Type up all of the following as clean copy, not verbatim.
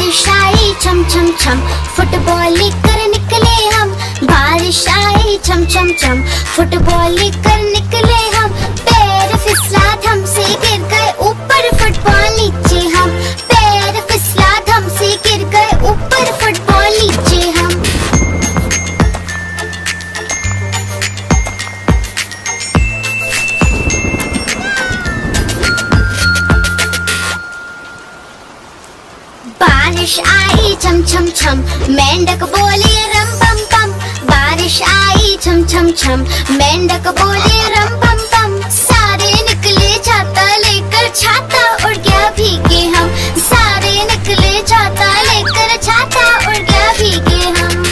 बारिश आई छम छम छम, फुटबॉल लेकर निकले हम। बारिश आई छम छम छम, फुटबॉल लेकर निकले हम। पैर फिसला हमसे गिर गए ऊपर, फुटबॉल नीचे हम। पैर फिसला हमसे गिर गए ऊपर, फुटबॉल नीचे हम। बारिश आई छम छम छम, मेंढक बोले रम पम पम। बारिश आई छम छम छम, मेंढक बोले रम पम पम। सारे निकले छाता लेकर, छाता उड़ गया भीगे हम। सारे निकले छाता लेकर, छाता उड़ गया भीगे हम।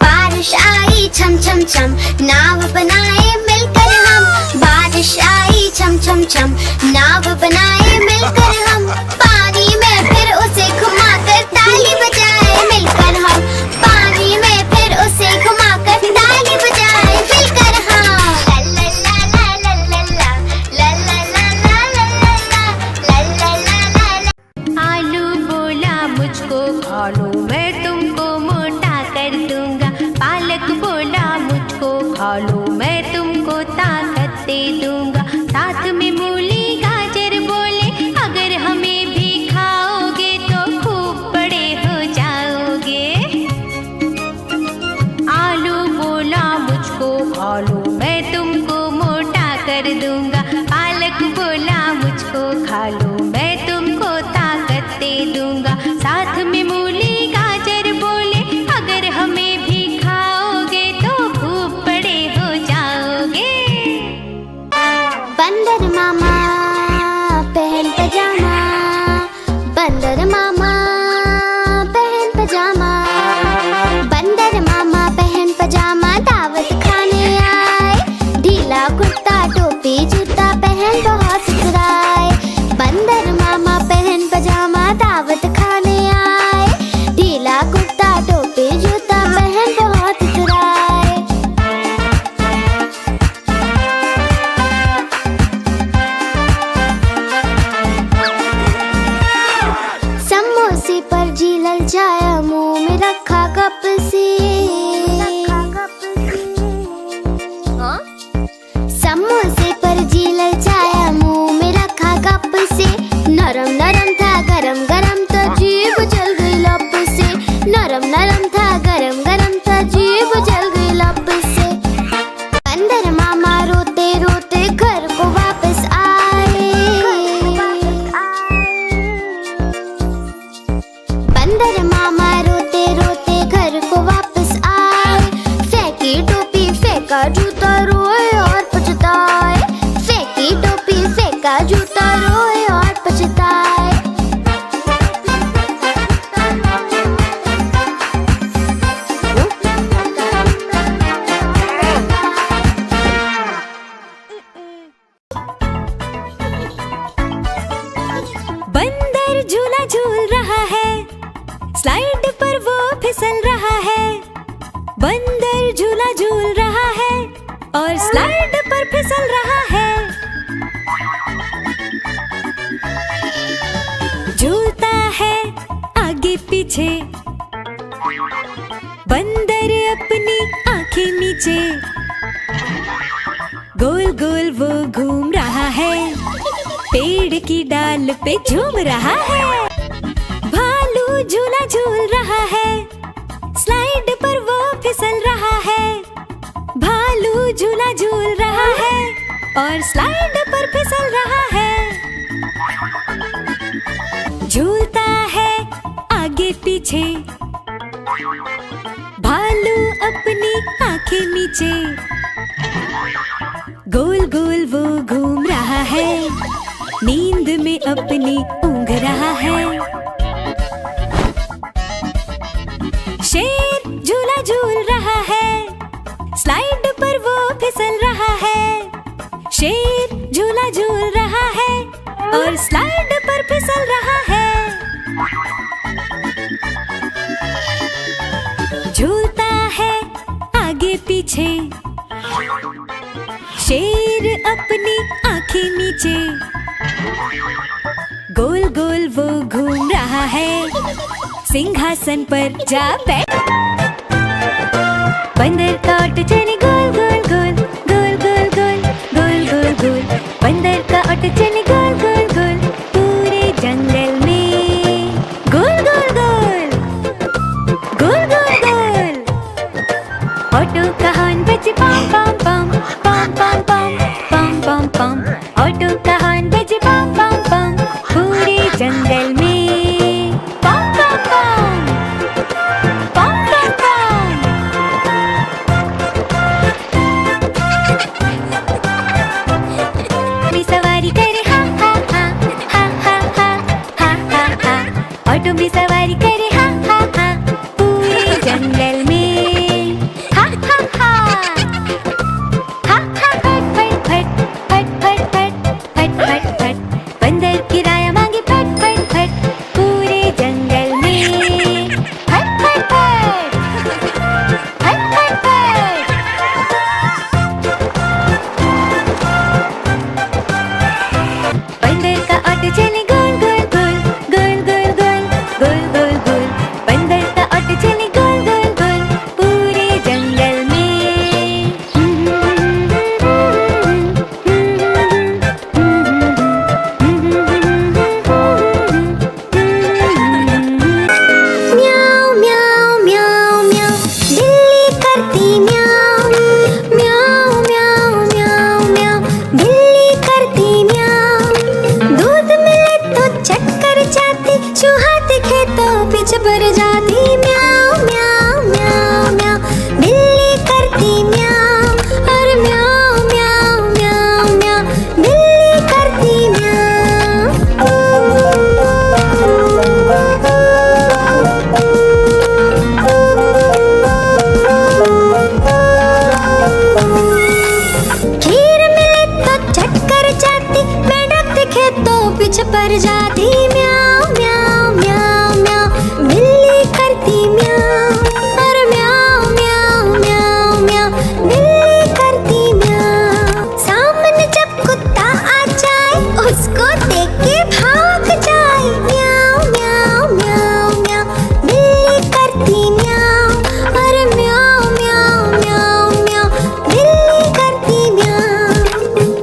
बारिश आई छम छम छम, नाव बनाए मिलकर हम। बारिश आई छम छम छम, नाव बनाए मिलकर हम। पानी में फिर उसे घुमाकर ताली बजाए मिलकर हम। पानी में फिर उसे घुमाकर ताली बजाए मिलकर हम। ला ला ला ला ला ला ला ला ला ला ला ला ला ला। आलू बोला मुझको खा लो, मैं तुमको मोटा कर दूंगा। पालक बोला मुझको खा लो, मैं तुमको ताकत दे दूंगा। साथ में मूली गाजर बोले, अगर हमें भी खाओगे तो खूब बड़े हो जाओगे। आलू बोला मुझको खा लो, मैं तुमको मोटा कर दूंगा। पालक बोला मुझको खा लो, मैं तुमको ताकत दे दूंगा। साथ में मूली गाजर बोले, अगर हमें भी खाओगे तो खूब बड़े हो जाओगे। बंदर मामा पहन पजामा, बंदर मामा पहन पजामा। बंदर मामा पहन पजामा, दावत खाने आए। ढीला कुर्ता टोपी जूता पहन बहुत सुधराए। बंदर मामा पहन पजामा, दावत खाने आए। ढीला कुर्ता टोपी जूता पहन बहुत सुधराए। समोसे पर जी ललचाया, मुंह में रखा कप से। समोसे पर जी ललचाया, मुंह में रखा कप से। नरम नरम था गरम गरम, तो जीभ जल गई लप से। नरम नरम था गरम गरम, तो जीभ जल गई लप से। बंदर मामा रोते रोते घर को वापस आए। बंदर मामा रोते रोते घर को वापस आए। फेंकी टोपी फेंका जूता, रोए और पछताए। फेंकी टोपी फेंका जूता, रोए और पछताए। बंदर झूला झूल रहा है, स्लाइड पर वो फिसल रहा है। बंदर झूला झूल रहा है और स्लाइड पर फिसल रहा है। झूलता है आगे पीछे, बंदर अपनी आंखें नीचे। गोल गोल वो घूम रहा है, पेड़ की डाल पे झूम रहा है। भालू झूला झूल रहा है, स्लाइड पर वो फिसल रहा है। भालू झूला झूल रहा है और स्लाइड पर फिसल रहा है। झूलता है आगे पीछे, भालू अपनी आंखें नीचे। गोल गोल वो घूम रहा है, नींद में अपनी ऊँघ रहा है। शेर झूला झूल रहा है, स्लाइड पर वो फिसल रहा है। शेर झूला झूल रहा है और स्लाइड पर फिसल रहा है। झूलता है शेर अपनी आंखें नीचे, गोल गोल वो घूम रहा है, सिंहासन पर जा बैठ। बंदर का ऑटो चले गोल गोल गोल, गोल गोल गोल, गोल गोल गोल। बंदर का ऑटो चले गोल गोल गोल, पूरे जंगल में गोल गोल गोल, गोल गोल गोल। ऑटो का हॉर्न बजे पम पम पम, पम पम पम, पम पम पम। ऑटो का हॉर्न बजे पम पम पम, पूरे जंगल में पम पम पम, पम पम पम। में सवारी करे हा हा हा, हा हा हा, हा हा हा। ऑटो में सवारी करे हा हा हा, पूरे जंगल में हा हा हा, हा हा। फट फट फट, फट फट फट, फट फट फट। बंदर किराया मांगे फट फट फट, पूरे जंगल में फट फट फट, फट फट फट। बंदर का ऑटो चले गोल गोल गोल, गोल गोल गोल, गोल गोल गोल। बंदर का ऑटो चले गोल गोल गोल, पूरे जंगल में। म्याऊ म्याऊ म्याऊ म्याऊ, बिल्ली करती म्याऊ, म्याऊ म्याऊ म्याऊ म्याऊ, बिल्ली करती म्याऊ। दूध मिले तो चक्कर जाती, चूहा दिखे तो पीछे पड़ जाती। म्याऊ म्याऊ म्याऊ म्याऊ, बिल्ली करती म्याऊ, और म्याऊ म्याऊ म्याऊ म्याऊ, बिल्ली करती खीर मिले तो चक्कर जाती, मेंढक दिखे तो पीछे पड़ जाती। म्याऊ म्याऊ म्याऊ म्याऊ, बिल्ली करती म्याऊ, और म्याऊ म्याऊ म्याऊ म्याऊ, बिल्ली करती म्याऊ। सामने जब कुत्ता आ जाए, उसको देख के भाग जाए। म्याऊ म्याऊ म्याऊ म्याऊ, बिल्ली करती म्याऊ, और म्याऊ म्याऊ म्याऊ म्याऊ, बिल्ली करती म्याऊ।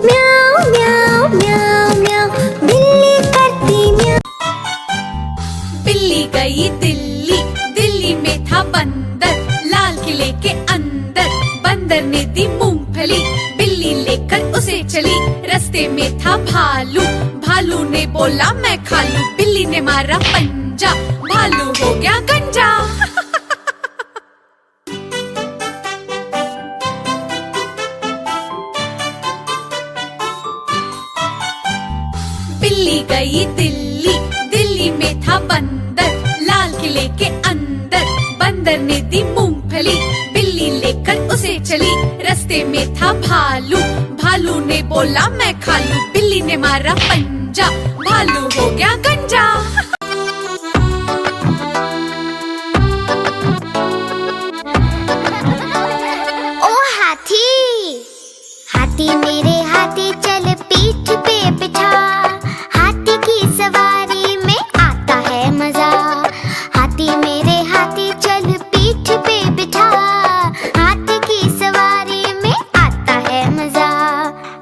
म्याऊ म्याऊ म्याऊ म्याऊ, बिल्ली करती म्याऊ। बिल्ली गई दिल्ली, दिल्ली में था बंदर, लाल किले के अंदर। बंदर ने दी मूंगफली, बिल्ली लेकर उसे चली। रास्ते में था भालू, भालू ने बोला मैं खा लूं। बिल्ली ने मारा पंजा, भालू हो गया गंजा। बिल्ली गई दिल्ली, दिल्ली में था बंदर, लाल किले के अंदर। बंदर ने दी मूंगफली, बिल्ली लेकर उसे चली। रास्ते में था भालू, भालू ने बोला मैं खा लूं। बिल्ली ने मारा पंजा, भालू हो गया गंजा। ओ हाथी, हाथी मेरे हाथी चल पीठ पे बिठा। हाथी की सवारी में आता है मजा। हाथी मेरे हाथी चल पीठ पे बिठा। हाथी की सवारी में आता है मजा।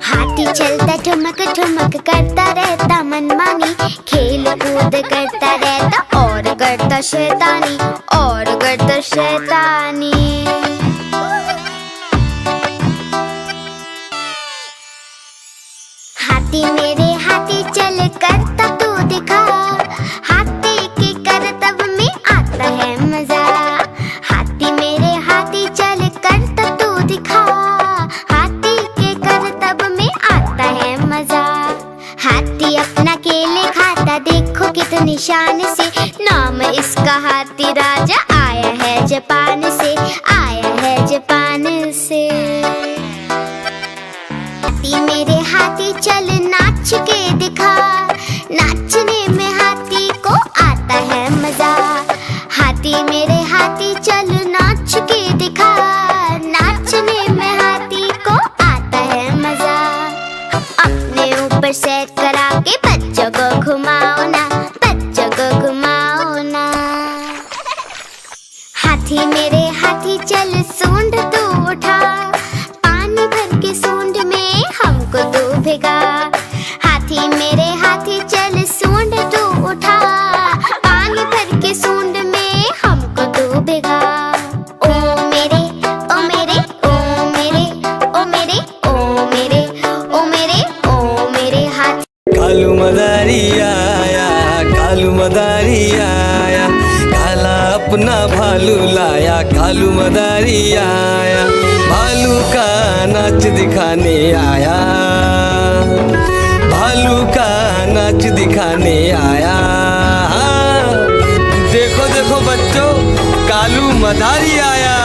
हाथी चलता ठुमक ठुमक करता रहता मनमानी, खेल कूद करता रहता और करता शैतानी, और करता शैतानी। हाथी मेरे हाथी चल करता तू दिखा। हाथी के करतब में आता है मजा। हाथी मेरे हाथी चल करता तू दिखा। हाथी के करतब में आता है मजा। हाथी अपना केले खाता देखो कितनी शान से। नाम इसका हाथी राजा, आया है जापान से, आया है जापान से। हाथी मेरे हाथी चल नाच के दिखा। नाचने में हाथी को आता है मजा। हाथी मेरे हाथी चल नाच के दिखा। नाचने में हाथी हाथी मेरे हाथी चल सूंड तू उठा, पानी भर के सूंड में हमको तू भिगा। हाथी मेरे हाथी चल सूंड तू उठा, पानी भर के सूंड में हमको तू भिगा। ओ मेरे ओ मेरे ओ मेरे ओ मेरे ओ मेरे ओ मेरे ओ मेरे हाथी। कालू मदारी आया, कालू मदारी आया, काला अपना भालू लाया। कालू मदारी आया, भालू का नाच दिखाने आया, भालू का नाच दिखाने आया। देखो देखो बच्चों, कालू मदारी आया।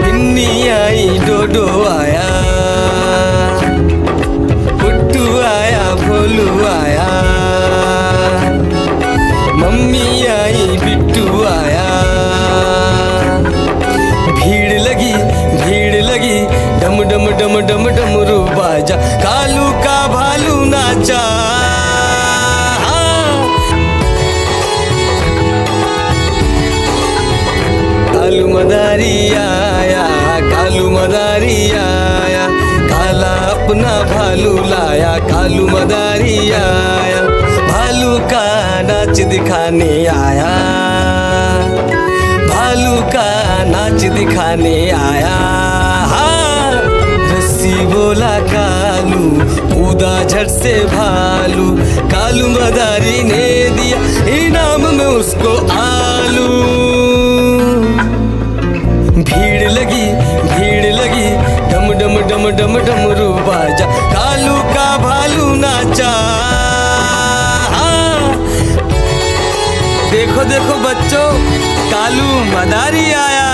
बिन्नी आई, डोडो आया, पुट्टू आया, भोलू आया, मम्मी आई, बिट्टू आया। भीड़ लगी, डम डम डम डम डमरू बाजा, कालू का भालू नाचा। कालू मदारी आया, कालू मदारी आया, काला अपना भालू लाया। कालू मदारी आया, भालू का नाच दिखाने आया, भालू का नाच दिखाने आया। रस्सी बोला कालू, कूदा झट से भालू, कालू मदारी ने दिया इनाम में उसको आलू। भीड़ लगी, डम डम डम डम डमरू बाजा, कालू का भालू नाचा। देखो देखो बच्चों, कालू मदारी आया।